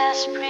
just breathe.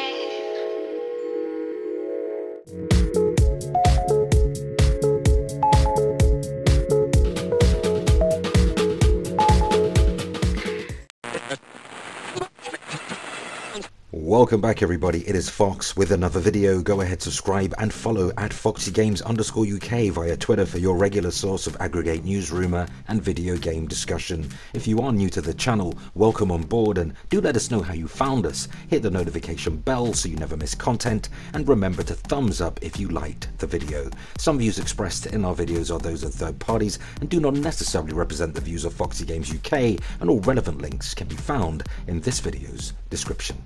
Welcome back everybody, it is Fox with another video. Go ahead, subscribe and follow at FoxyGames_UK via Twitter for your regular source of aggregate news, rumour and video game discussion. If you are new to the channel, welcome on board and do let us know how you found us. Hit the notification bell so you never miss content, and remember to thumbs up if you liked the video. Some views expressed in our videos are those of third parties and do not necessarily represent the views of Foxy Games UK, and all relevant links can be found in this video's description.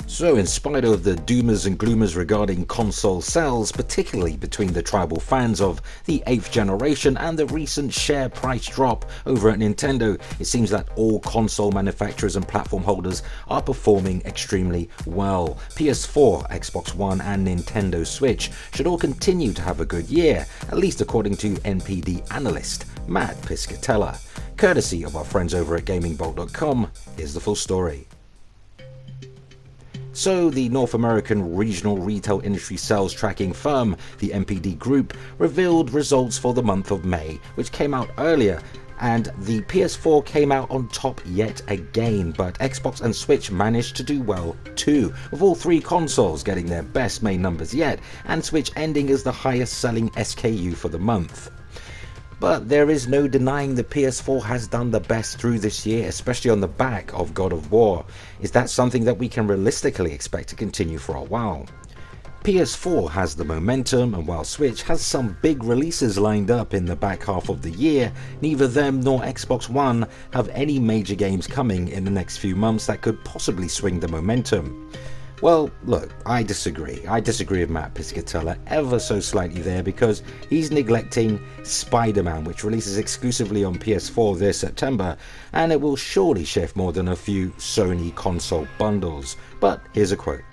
So in spite of the doomers and gloomers regarding console sales, particularly between the tribal fans of the 8th generation and the recent share price drop over at Nintendo, it seems that all console manufacturers and platform holders are performing extremely well. PS4, Xbox One and Nintendo Switch should all continue to have a good year, at least according to NPD analyst Matt Piscatella. Courtesy of our friends over at GamingBolt.com, here's the full story. So the North American regional retail industry sales tracking firm, the NPD Group, revealed results for the month of May, which came out earlier, and the PS4 came out on top yet again, but Xbox and Switch managed to do well too, with all three consoles getting their best May numbers yet, and Switch ending as the highest selling SKU for the month. But there is no denying the PS4 has done the best through this year, especially on the back of God of War. Is that something that we can realistically expect to continue for a while? PS4 has the momentum, and while Switch has some big releases lined up in the back half of the year, neither them nor Xbox One have any major games coming in the next few months that could possibly swing the momentum. Well, look, I disagree. I disagree with Matt Piscatella ever so slightly there, because he's neglecting Spider-Man, which releases exclusively on PS4 this September, and it will surely shift more than a few Sony console bundles. But here's a quote.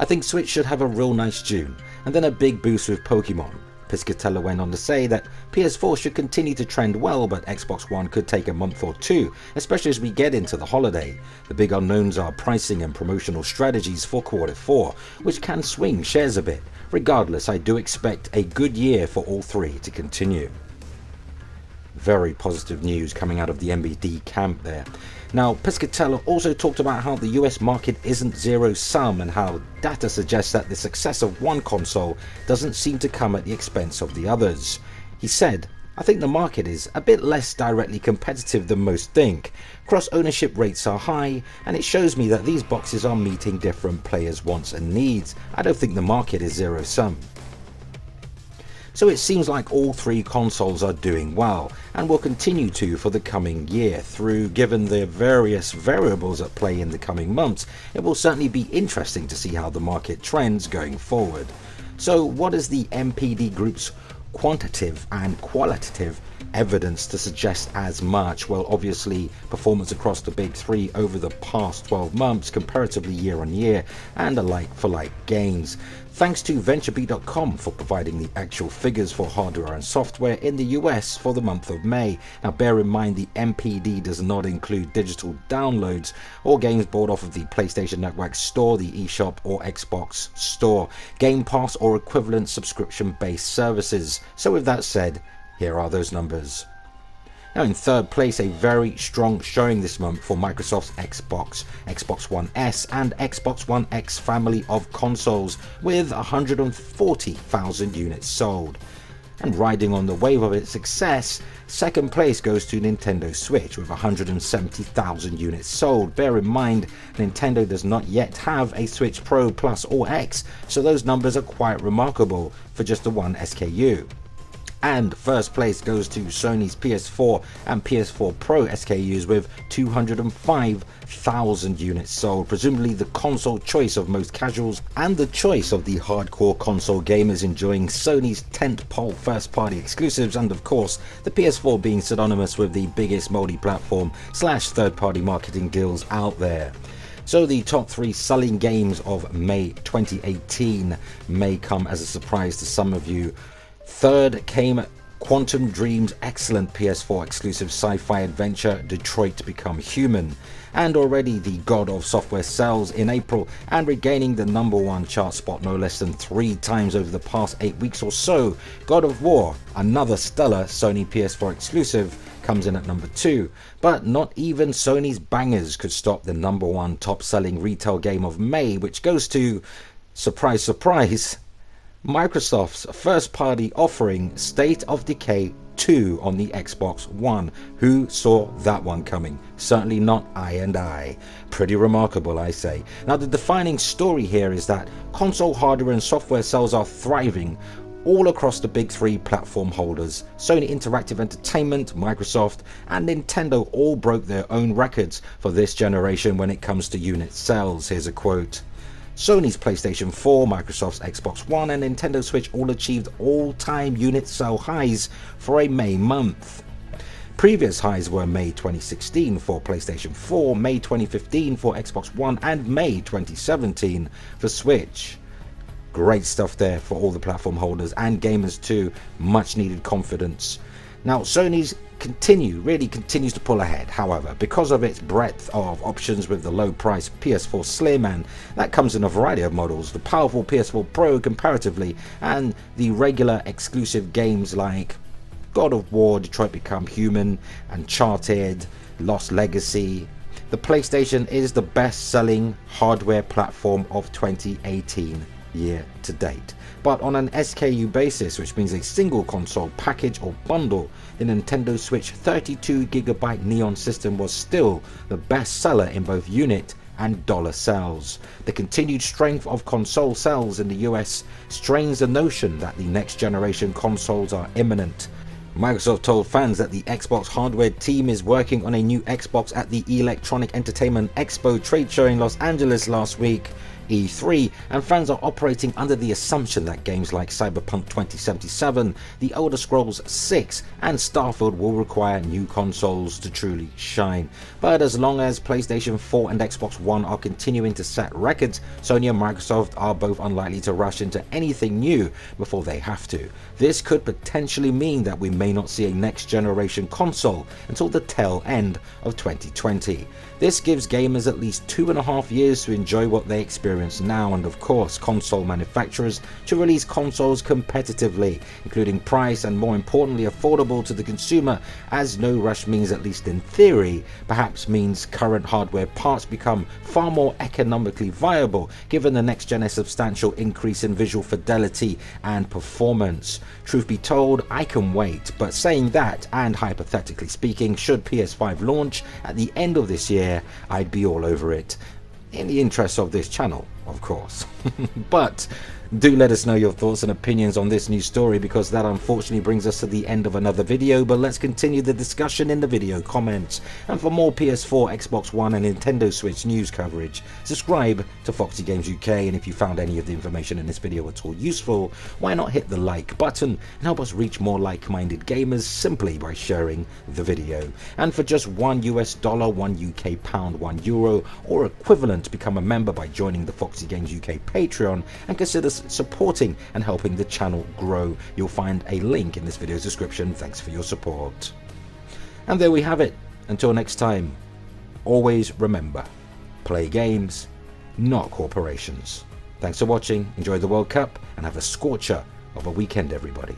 I think Switch should have a real nice June, and then a big boost with Pokemon. Piscatella went on to say that PS4 should continue to trend well, but Xbox One could take a month or two, especially as we get into the holiday. The big unknowns are pricing and promotional strategies for Q4, which can swing shares a bit. Regardless, I do expect a good year for all three to continue. Very positive news coming out of the NPD camp there. Now, Piscatella also talked about how the US market isn't zero-sum, and how data suggests that the success of one console doesn't seem to come at the expense of the others. He said, I think the market is a bit less directly competitive than most think. Cross-ownership rates are high, and it shows me that these boxes are meeting different players' wants and needs. I don't think the market is zero-sum. So it seems like all three consoles are doing well, and will continue to for the coming year through. Given the various variables at play in the coming months, it will certainly be interesting to see how the market trends going forward. So what is the NPD Group's quantitative and qualitative evidence to suggest as much? Well, obviously performance across the big three over the past 12 months comparatively year on year, and a like for like gains. Thanks to VentureBeat.com for providing the actual figures for hardware and software in the US for the month of May. Now bear in mind the NPD does not include digital downloads or games bought off of the PlayStation Network Store, the eShop or Xbox Store, Game Pass or equivalent subscription based services. So with that said, here are those numbers. Now in third place, a very strong showing this month for Microsoft's Xbox, Xbox One S and Xbox One X family of consoles, with 140,000 units sold. And riding on the wave of its success, second place goes to Nintendo Switch with 170,000 units sold. Bear in mind, Nintendo does not yet have a Switch Pro Plus or X, so those numbers are quite remarkable for just the one SKU. And first place goes to Sony's PS4 and PS4 Pro SKUs with 205,000 units sold, presumably the console choice of most casuals and the choice of the hardcore console gamers enjoying Sony's tentpole first-party exclusives, and of course the PS4 being synonymous with the biggest multi-platform / third-party marketing deals out there. So the top three selling games of May 2018 may come as a surprise to some of you. Third came Quantum Dream's excellent PS4 exclusive sci-fi adventure Detroit Become Human, and already the god of software sells in April and regaining the #1 chart spot no less than 3 times over the past 8 weeks or so. God of War, another stellar Sony PS4 exclusive, comes in at #2, but not even Sony's bangers could stop the #1 top selling retail game of May, which goes to, surprise surprise, Microsoft's first party offering State of Decay 2 on the Xbox One. Who saw that one coming? Certainly not I. Pretty remarkable, I say. Now, the defining story here is that console hardware and software sales are thriving all across the big 3 platform holders. Sony Interactive Entertainment, Microsoft and Nintendo all broke their own records for this generation when it comes to unit sales. Here's a quote. Sony's PlayStation 4, Microsoft's Xbox One and Nintendo Switch all achieved all-time unit sale highs for a May month. Previous highs were May 2016 for PlayStation 4, May 2015 for Xbox One and May 2017 for Switch. Great stuff there for all the platform holders and gamers too. Much needed confidence. Now, Sony's really continues to pull ahead, however, because of its breadth of options with the low price PS4 Slim, and that comes in a variety of models, the powerful PS4 Pro comparatively, and the regular exclusive games like God of War, Detroit Become Human, Uncharted, Lost Legacy. The PlayStation is the best selling hardware platform of 2018 year to date. But on an SKU basis, which means a single console package or bundle, the Nintendo Switch 32GB Neon system was still the best seller in both unit and dollar sales. The continued strength of console sales in the US strains the notion that the next generation consoles are imminent. Microsoft told fans that the Xbox hardware team is working on a new Xbox at the Electronic Entertainment Expo trade show in Los Angeles last week, E3, and fans are operating under the assumption that games like Cyberpunk 2077, The Elder Scrolls 6 and Starfield will require new consoles to truly shine. But as long as PlayStation 4 and Xbox One are continuing to set records, Sony and Microsoft are both unlikely to rush into anything new before they have to. This could potentially mean that we may not see a next generation console until the tail end of 2020. This gives gamers at least 2.5 years to enjoy what they experience now, and of course console manufacturers to release consoles competitively, including price and more importantly affordable to the consumer, as no rush means, at least in theory, perhaps means current hardware parts become far more economically viable given the next gen a substantial increase in visual fidelity and performance. Truth be told, I can wait, but saying that, and hypothetically speaking, should PS5 launch at the end of this year, I'd be all over it. In the interest of this channel, of course. But do let us know your thoughts and opinions on this news story, because that unfortunately brings us to the end of another video. But let's continue the discussion in the video comments. And for more PS4, Xbox One and Nintendo Switch news coverage, subscribe to Foxy Games UK. And if you found any of the information in this video at all useful, why not hit the like button and help us reach more like-minded gamers simply by sharing the video. And for just $1 US, £1 UK, £1 Euro or equivalent, become a member by joining the Foxy Games UK Patreon and consider supporting and helping the channel grow. You'll find a link in this video's description. Thanks for your support. And there we have it. Until next time, always remember, play games, not corporations. Thanks for watching, enjoy the World Cup, and have a scorcher of a weekend, everybody.